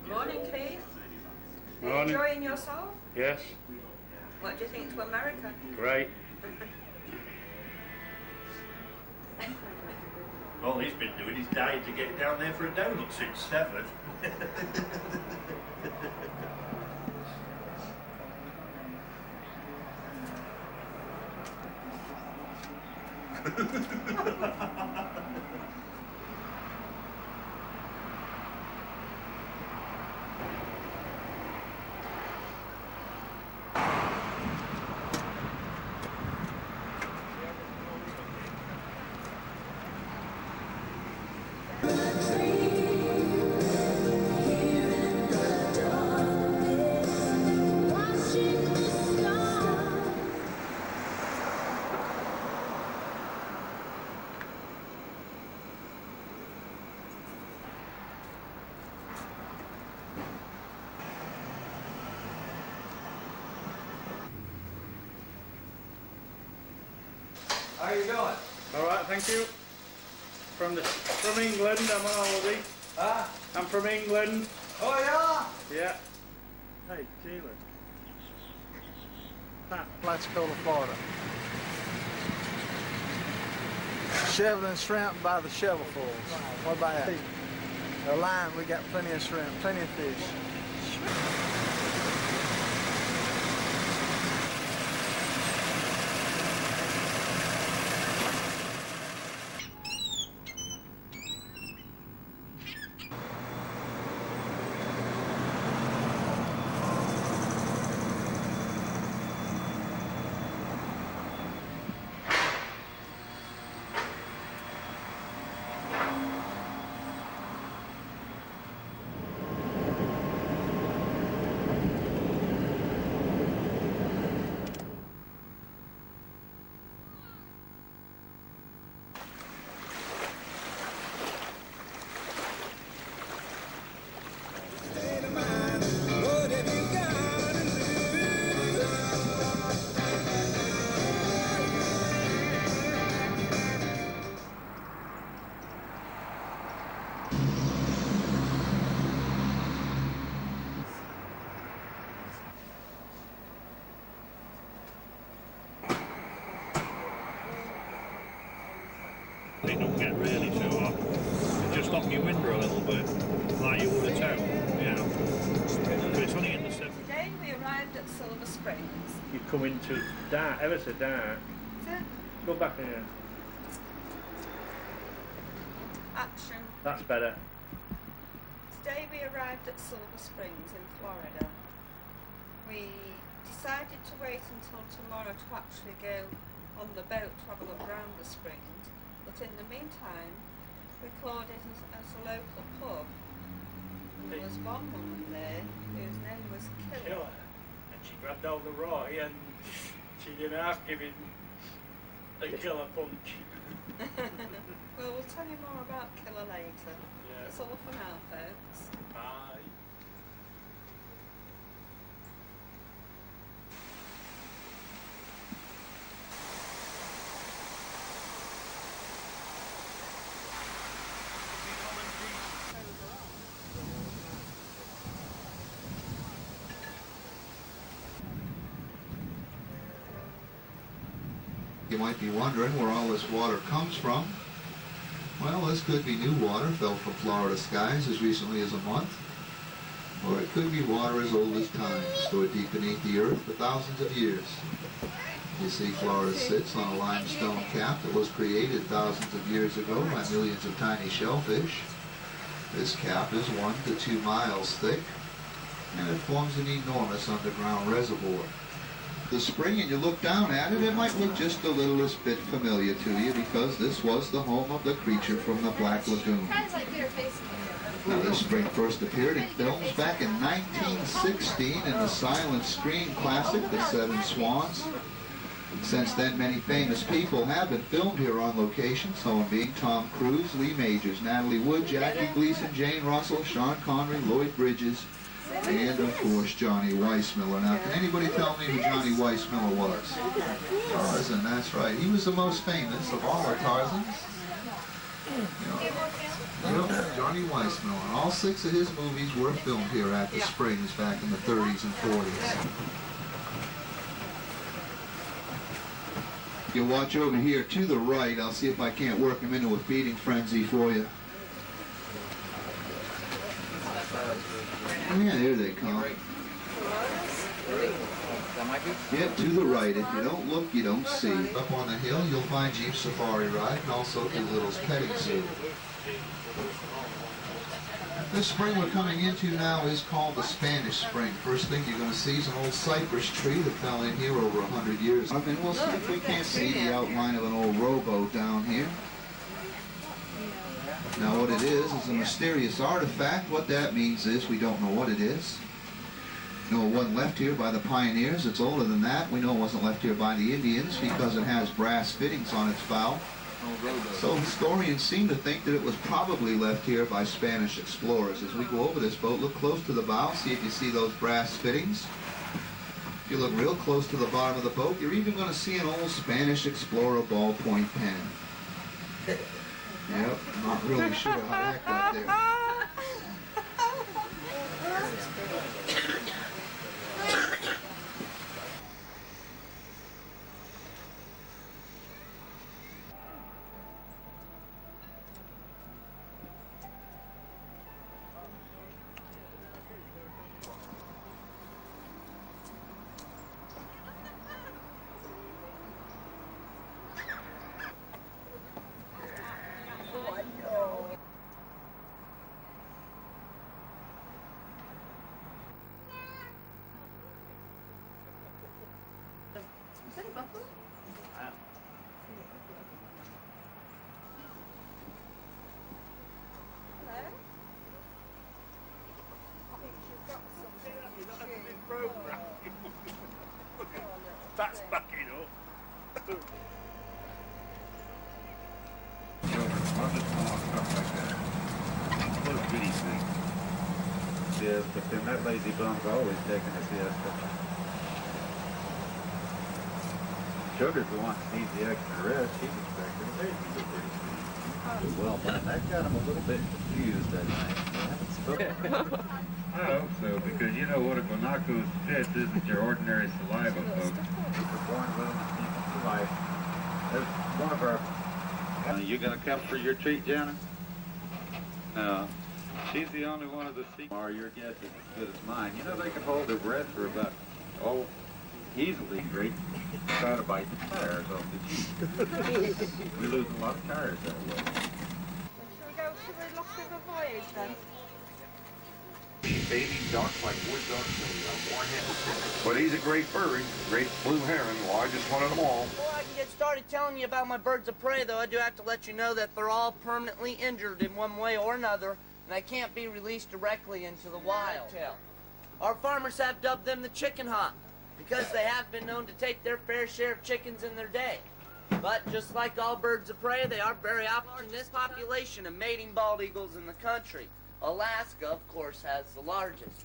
Morning, Keith. Are you Morning. enjoying yourself? Yes. What do you think to America? Great. All he's been doing is dying to get down there for a donut since 7. How you doing? All right, thank you. From England, I'm on holiday. Huh? I'm from England. Oh Yeah. Hey, Sheila. Springs.Florida.November. Shoveling shrimp by the shovelfuls. What about that? A line, we got plenty of shrimp, plenty of fish. They don't get really too hot. You just open your window a little bit, like you would a town, you know. But it's only in the 70s. Today we arrived at Silver Springs. You come into dark, ever so dark. Is it? Go back here. Action. That's better. Today we arrived at Silver Springs in Florida. We decided to wait until tomorrow to actually go on the boat to have a look around the springs. But in the meantime, we called it as a local pub. And there was one woman there whose name was Killer. And she grabbed hold of Roy and she didn't ask him a killer punch. Well, we'll tell you more about Killer later. Yeah. That's all for now, folks. Bye. You might be wondering where all this water comes from. Well, this could be new water fell from Florida skies as recently as a month. Or it could be water as old as time, stored deep beneath the earth for thousands of years. You see, Florida sits on a limestone cap that was created thousands of years ago by millions of tiny shellfish. This cap is 1 to 2 miles thick, and it forms an enormous underground reservoir. The spring, and you look down at it, it might look just the littlest bit familiar to you because this was the home of the creature from the Black Lagoon. Now, this spring first appeared in films back in 1916 in the silent screen classic, The Seven Swans. Since then, many famous people have been filmed here on location, some being Tom Cruise, Lee Majors, Natalie Wood, Jackie Gleason, Jane Russell, Sean Connery, Lloyd Bridges, and of course Johnny Weissmuller. Now, can anybody tell me who Johnny Weissmuller was? Tarzan, that's right. He was the most famous of all our Tarzans. You know, Barney Weissmiller. All 6 of his movies were filmed here at the Springs back in the 30s and 40s. You watch over here to the right. I'll see if I can't work him into a feeding frenzy for you. Oh yeah, there they come. Yeah, to the right. If you don't look, you don't see. Up on the hill, you'll find Jeep Safari Ride and also Doolittle's Petting Zoo. This spring we're coming into now is called the Spanish Spring. First thing you're going to see is an old cypress tree that fell in here over 100 years ago. And we'll see if we can't see the outline of an old rowboat down here. Now what it is a mysterious artifact. What that means is we don't know what it is. We know it wasn't left here by the pioneers. It's older than that. We know it wasn't left here by the Indians because it has brass fittings on its bow. So historians seem to think that it was probably left here by Spanish explorers. As we go over this boat, look close to the bow, see if you see those brass fittings. If you look real close to the bottom of the boat, you're even going to see an old Spanish explorer ballpoint pen. Yep, not really sure how that got there. That's back, you know. Little bitty thing. Yeah, but then that lazy bum's always taking a siesta. Sugar's the one that needs the extra rest. He's expecting a baby to be pretty soon. Well, man, that got him a little bit confused that night. I hope so, because you know what a guanaco's fist isn't your ordinary saliva, folks. We're born with them and keep them for life. That's one of our... You gonna come for your treat, Jana? No. She's the only one of the sea. Or your guess is as good as mine. You know they can hold their breath for about, easily great. Try to bite the tires off the Jeep. We lose a lot of tires that way. Shall we go to the Lock River Voyage then? Baby ducks like wood ducks and moorhens. But he's a great furry, great blue heron, largest one of them all. Before I can get started telling you about my birds of prey, though, I do have to let you know that they're all permanently injured in one way or another, and they can't be released directly into the wild. Our farmers have dubbed them the chicken hawk, because they have been known to take their fair share of chickens in their day. But just like all birds of prey, they are very often in this population of mating bald eagles in the country. Alaska, of course, has the largest.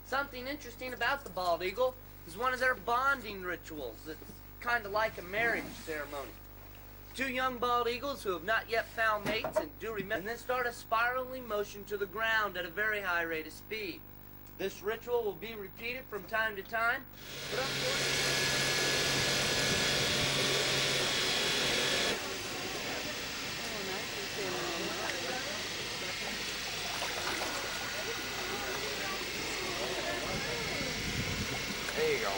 Something interesting about the bald eagle is one of their bonding rituals. It's kind of like a marriage ceremony. Two young bald eagles who have not yet found mates and do remember, and then start a spiraling motion to the ground at a very high rate of speed. This ritual will be repeated from time to time, but There you go.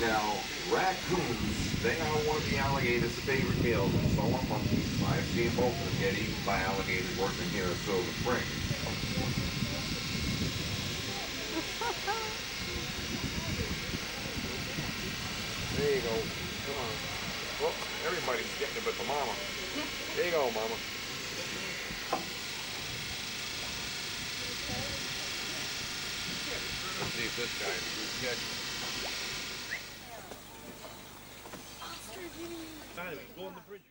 Now, raccoons, they are one of the alligators' favorite meals, and so are monkeys. I've seen both of them get eaten by alligators working here in Silver Spring. There you go. Come on. Well, everybody's getting it but the mama. There you go, mama. Let's see if this guy is a good catch. Anyway, go on the bridge.